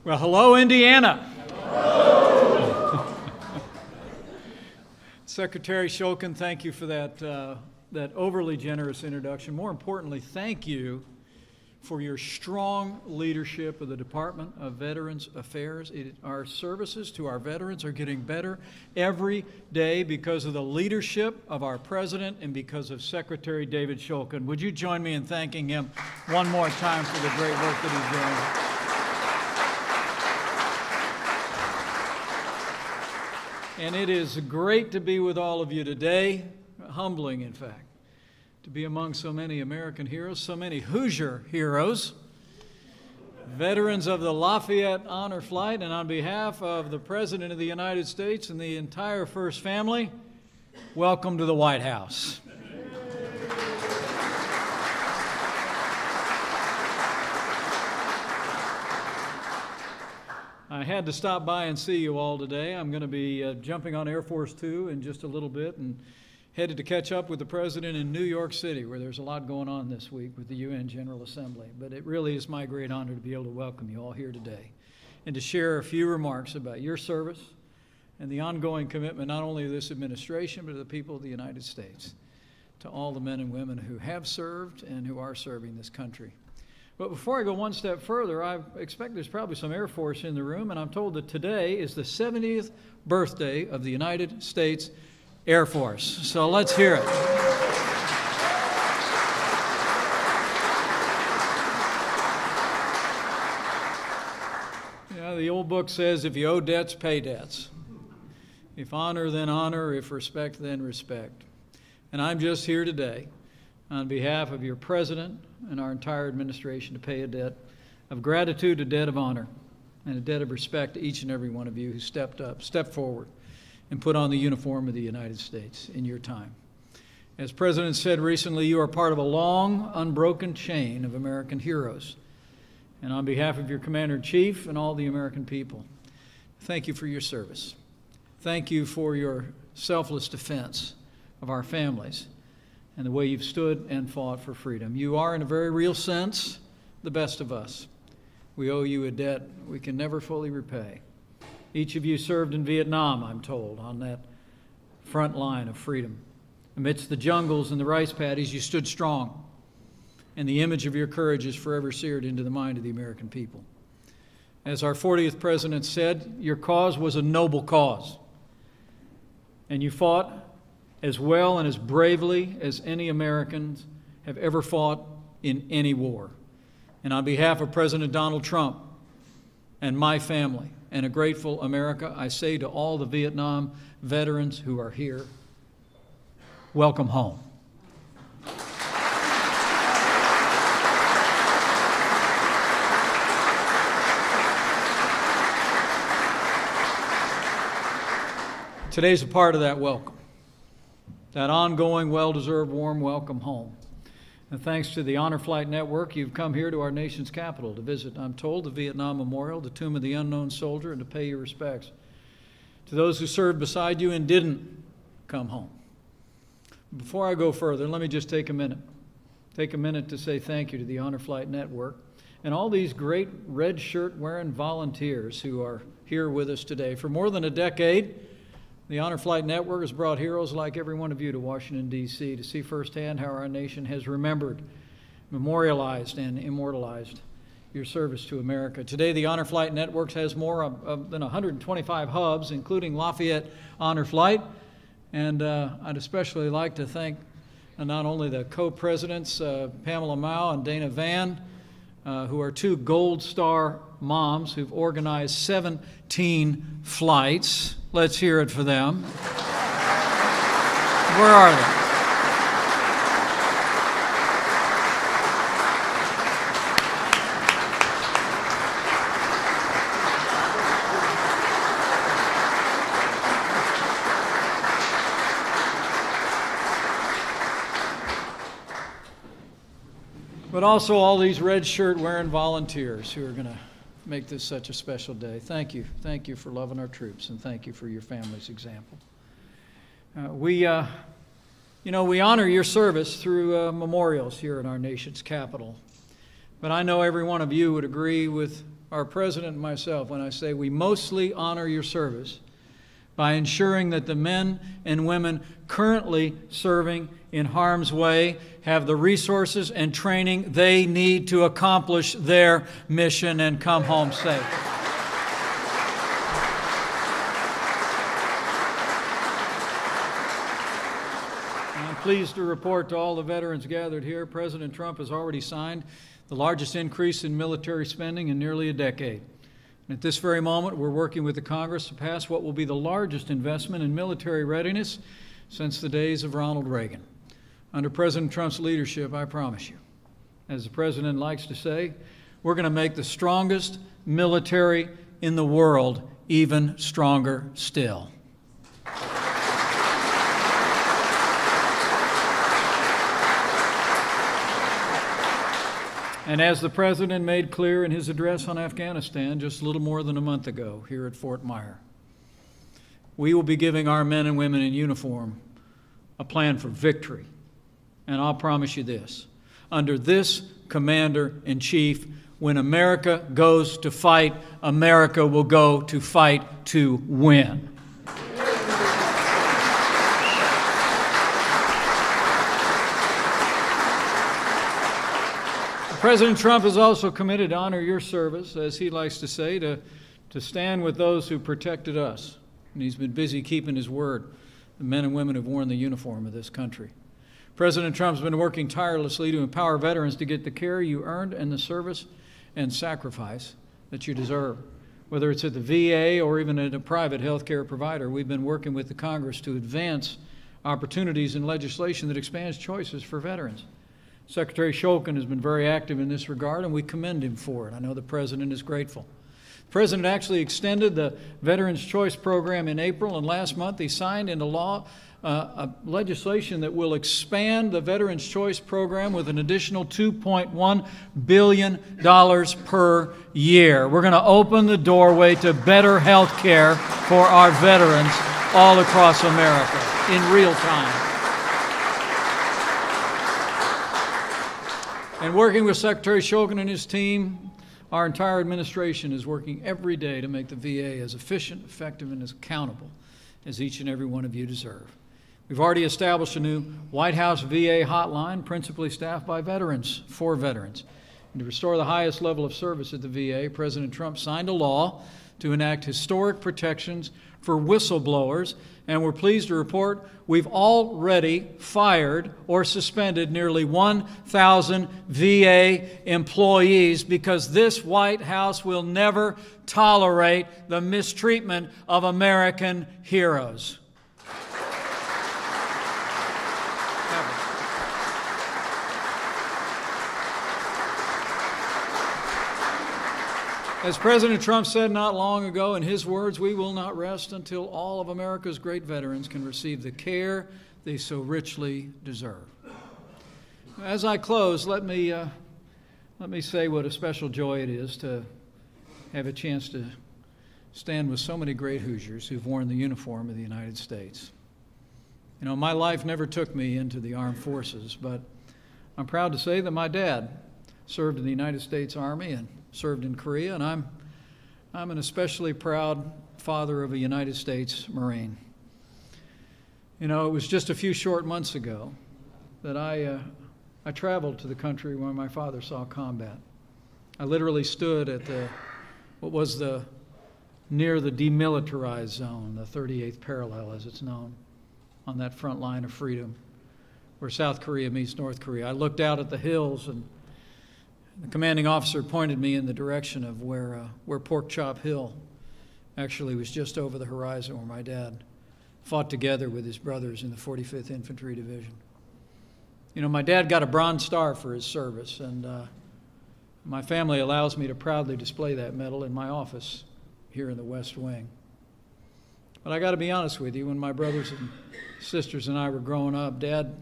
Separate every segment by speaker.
Speaker 1: Well, hello, Indiana. Hello. Secretary Shulkin, thank you for that overly generous introduction. More importantly, thank you for your strong leadership of the Department of Veterans Affairs. Our services to our veterans are getting better every day because of the leadership of our President and because of Secretary David Shulkin. Would you join me in thanking him one more time for the great work that he's doing? And it is great to be with all of you today, humbling in fact, to be among so many American heroes, so many Hoosier heroes, veterans of the Lafayette Honor Flight, and on behalf of the President of the United States and the entire First Family, welcome to the White House. I had to stop by and see you all today. I'm going to be jumping on Air Force Two in just a little bit and headed to catch up with the President in New York City, where there's a lot going on this week with the UN General Assembly. But it really is my great honor to be able to welcome you all here today and to share a few remarks about your service and the ongoing commitment not only of this administration but of the people of the United States to all the men and women who have served and who are serving this country. But before I go one step further, I expect there's probably some Air Force in the room, and I'm told that today is the 70th birthday of the United States Air Force. So let's hear it. You know, the old book says, if you owe debts, pay debts. If honor, then honor. If respect, then respect. And I'm just here today on behalf of your President and our entire administration to pay a debt of gratitude, a debt of honor, and a debt of respect to each and every one of you who stepped up, stepped forward, and put on the uniform of the United States in your time. As President said recently, you are part of a long, unbroken chain of American heroes. And on behalf of your Commander-in-Chief and all the American people, thank you for your service. Thank you for your selfless defense of our families and the way you've stood and fought for freedom. You are, in a very real sense, the best of us. We owe you a debt we can never fully repay. Each of you served in Vietnam, I'm told, on that front line of freedom. Amidst the jungles and the rice paddies, you stood strong, and the image of your courage is forever seared into the mind of the American people. As our 40th President said, your cause was a noble cause, and you fought as well and as bravely as any Americans have ever fought in any war. And on behalf of President Donald Trump and my family and a grateful America, I say to all the Vietnam veterans who are here, welcome home. Today's a part of that welcome. That ongoing, well-deserved, warm welcome home. And thanks to the Honor Flight Network, you've come here to our nation's capital to visit, I'm told, the Vietnam Memorial, the Tomb of the Unknown Soldier, and to pay your respects to those who served beside you and didn't come home. Before I go further, let me just take a minute. Take a minute to say thank you to the Honor Flight Network and all these great red shirt wearing volunteers who are here with us today. For more than a decade, the Honor Flight Network has brought heroes like every one of you to Washington, D.C. to see firsthand how our nation has remembered, memorialized, and immortalized your service to America. Today, the Honor Flight Network has more than 125 hubs, including Lafayette Honor Flight. And I'd especially like to thank not only the co-presidents, Pamela Mao and Dana Van, who are two Gold Star moms who've organized 17 flights. Let's hear it for them. Where are they? But also all these red shirt wearing volunteers who are going to make this such a special day. Thank you. Thank you for loving our troops, and thank you for your family's example. We honor your service through memorials here in our nation's capital. But I know every one of you would agree with our President and myself when I say we mostly honor your service by ensuring that the men and women currently serving in harm's way have the resources and training they need to accomplish their mission and come home safe. I'm pleased to report to all the veterans gathered here, President Trump has already signed the largest increase in military spending in nearly a decade. And at this very moment, we're working with the Congress to pass what will be the largest investment in military readiness since the days of Ronald Reagan. Under President Trump's leadership, I promise you, as the President likes to say, we're going to make the strongest military in the world even stronger still. And as the President made clear in his address on Afghanistan just a little more than a month ago here at Fort Myer, we will be giving our men and women in uniform a plan for victory. And I'll promise you this, under this Commander-in-Chief, when America goes to fight, America will go to fight to win. President Trump is also committed to honor your service, as he likes to say, to stand with those who protected us. And he's been busy keeping his word, the men and women who've worn the uniform of this country. President Trump's been working tirelessly to empower veterans to get the care you earned and the service and sacrifice that you deserve. Whether it's at the VA or even at a private health care provider, we've been working with the Congress to advance opportunities in legislation that expands choices for veterans. Secretary Shulkin has been very active in this regard, and we commend him for it. I know the President is grateful. The President actually extended the Veterans Choice Program in April, and last month he signed into law legislation that will expand the Veterans Choice Program with an additional $2.1 billion per year. We're going to open the doorway to better health care for our veterans all across America in real time. And working with Secretary Shulkin and his team, our entire administration is working every day to make the VA as efficient, effective, and as accountable as each and every one of you deserve. We've already established a new White House VA hotline, principally staffed by veterans, for veterans. And to restore the highest level of service at the VA, President Trump signed a law to enact historic protections for whistleblowers, and we're pleased to report we've already fired or suspended nearly 1,000 VA employees because this White House will never tolerate the mistreatment of American heroes. As President Trump said not long ago, in his words, we will not rest until all of America's great veterans can receive the care they so richly deserve. As I close, let me say what a special joy it is to have a chance to stand with so many great Hoosiers who've worn the uniform of the United States. You know, my life never took me into the armed forces, but I'm proud to say that my dad served in the United States Army and served in Korea, and I'm an especially proud father of a United States Marine. You know, it was just a few short months ago that I traveled to the country where my father saw combat. I literally stood at what was near the demilitarized zone, the 38th parallel as it's known, on that front line of freedom where South Korea meets North Korea. I looked out at the hills, and the commanding officer pointed me in the direction of where Pork Chop Hill actually was, just over the horizon where my dad fought together with his brothers in the 45th Infantry Division. You know, my dad got a Bronze Star for his service, and my family allows me to proudly display that medal in my office here in the West Wing. But I got to be honest with you, when my brothers and sisters and I were growing up, Dad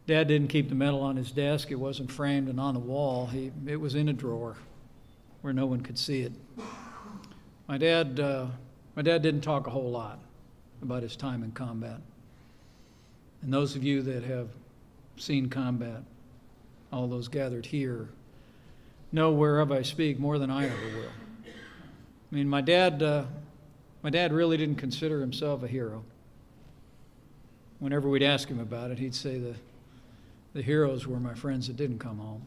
Speaker 1: didn't keep the medal on his desk. It wasn't framed and on the wall. It was in a drawer where no one could see it. My dad didn't talk a whole lot about his time in combat. And those of you that have seen combat, all those gathered here, know whereof I speak more than I ever will. I mean, my dad really didn't consider himself a hero. Whenever we'd ask him about it, he'd say the heroes were my friends that didn't come home.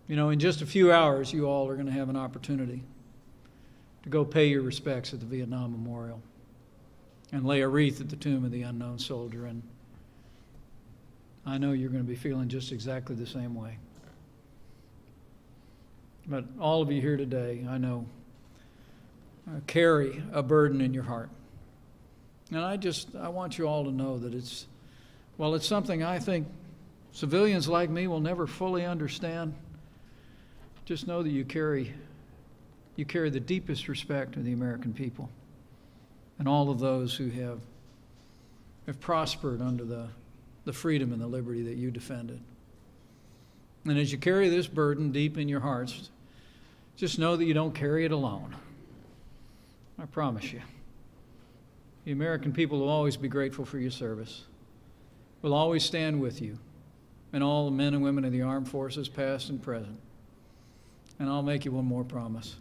Speaker 1: You know, in just a few hours, you all are going to have an opportunity to go pay your respects at the Vietnam Memorial and lay a wreath at the tomb of the unknown soldier. And I know you're going to be feeling just exactly the same way. But all of you here today, I know, carry a burden in your heart. And I want you all to know that it's something I think civilians like me will never fully understand. Just know that you carry the deepest respect of the American people and all of those who have prospered under the freedom and the liberty that you defended. And as you carry this burden deep in your hearts, just know that you don't carry it alone. I promise you. The American people will always be grateful for your service. We'll always stand with you and all the men and women of the armed forces, past and present. And I'll make you one more promise.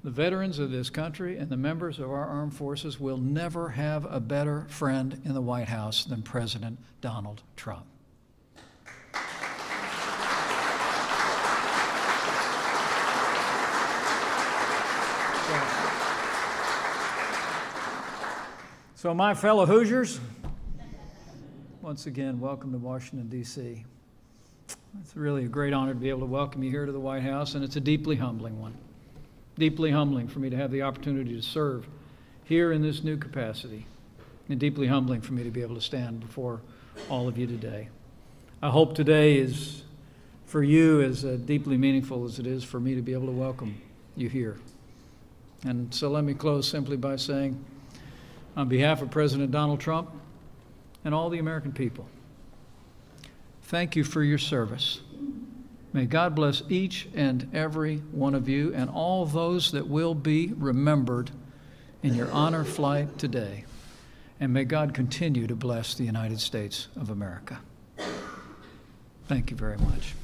Speaker 1: The veterans of this country and the members of our armed forces will never have a better friend in the White House than President Donald Trump. So my fellow Hoosiers, once again, welcome to Washington, D.C. It's really a great honor to be able to welcome you here to the White House, and it's a deeply humbling one. Deeply humbling for me to have the opportunity to serve here in this new capacity, and deeply humbling for me to be able to stand before all of you today. I hope today is, for you, as deeply meaningful as it is for me to be able to welcome you here. And so let me close simply by saying, on behalf of President Donald Trump and all the American people, thank you for your service. May God bless each and every one of you and all those that will be remembered in your honor flight today. And may God continue to bless the United States of America. Thank you very much.